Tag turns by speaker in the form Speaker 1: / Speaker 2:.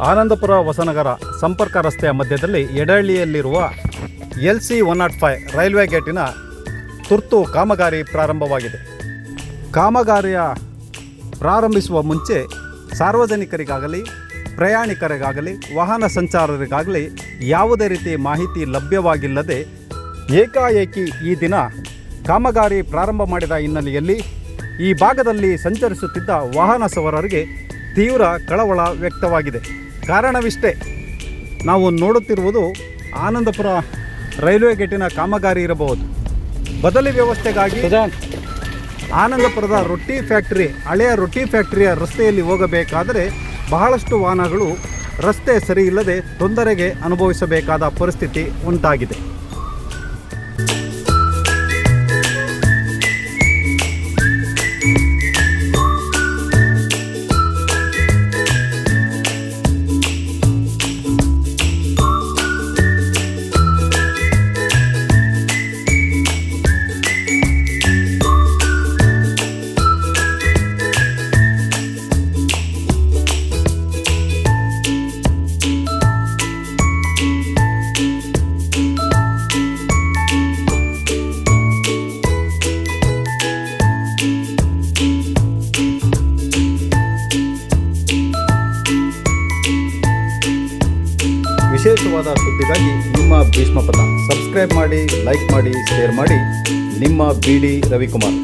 Speaker 1: ಆನಂದಪುರ ಹೊಸನಗರ ಸಂಪರ್ಕ ರಸ್ತೆಯ ಮಧ್ಯದಲ್ಲಿ ಎಡಹಳ್ಳಿಯಲ್ಲಿರುವ LC 105 ರೈಲ್ವೆ ಗೇಟಿನ ತುರ್ತು ಕಾಮಗಾರಿ ಪ್ರಾರಂಭವಾಗಿದೆ. ಕಾಮಗಾರಿಯ ಪ್ರಾರಂಭಿಸುವ ಮುಂಚೆ ಸಾರ್ವಜನಿಕರಿಗಾಗಲಿ ಪ್ರಯಾಣಿಕರಿಗಾಗಲಿ ವಾಹನ ಸಂಚಾರರಿಗಾಗಲಿ ಯಾವುದೇ ರೀತಿ ಮಾಹಿತಿ ಲಭ್ಯವಾಗಿಲ್ಲದೆ ಏಕಾಏಕಿ ಈ ದಿನ ಕಾಮಗಾರಿ ಪ್ರಾರಂಭ ಮಾಡಿದ ಹಿನ್ನೆಲೆಯಲ್ಲಿ ಈ ಭಾಗದಲ್ಲಿ ಸಂಚರಿಸುತ್ತಿದ್ದ ವಾಹನ ಸವಾರರಿಗೆ ತೀವ್ರ ಕಳವಳ ವ್ಯಕ್ತವಾಗಿದೆ. ಕಾರಣವಿಷ್ಟೇ, ನಾವು ನೋಡುತ್ತಿರುವುದು ಆನಂದಪುರ ರೈಲ್ವೆ ಗೇಟಿನ ಕಾಮಗಾರಿ ಇರಬಹುದು. ಬದಲಿ ವ್ಯವಸ್ಥೆಗಾಗಿ ಆನಂದಪುರದ ರೊಟ್ಟಿ ಫ್ಯಾಕ್ಟರಿ, ಹಳೆಯ ರೊಟ್ಟಿ ಫ್ಯಾಕ್ಟರಿಯ ರಸ್ತೆಯಲ್ಲಿ ಹೋಗಬೇಕಾದರೆ ಬಹಳಷ್ಟು ವಾಹನಗಳು ರಸ್ತೆ ಸರಿ ಇಲ್ಲದೆ ತೊಂದರೆಗೆ ಅನುಭವಿಸಬೇಕಾದ ಪರಿಸ್ಥಿತಿ ಉಂಟಾಗಿದೆ. ವಿಶೇಷವಾದ ಸುದ್ದಿಗಾಗಿ ನಿಮ್ಮ ಭೀಷ್ಮಪಥ ಸಬ್ಸ್ಕ್ರೈಬ್ ಮಾಡಿ, ಲೈಕ್ ಮಾಡಿ, ಶೇರ್ ಮಾಡಿ. ನಿಮ್ಮ BD ರವಿಕುಮಾರ್.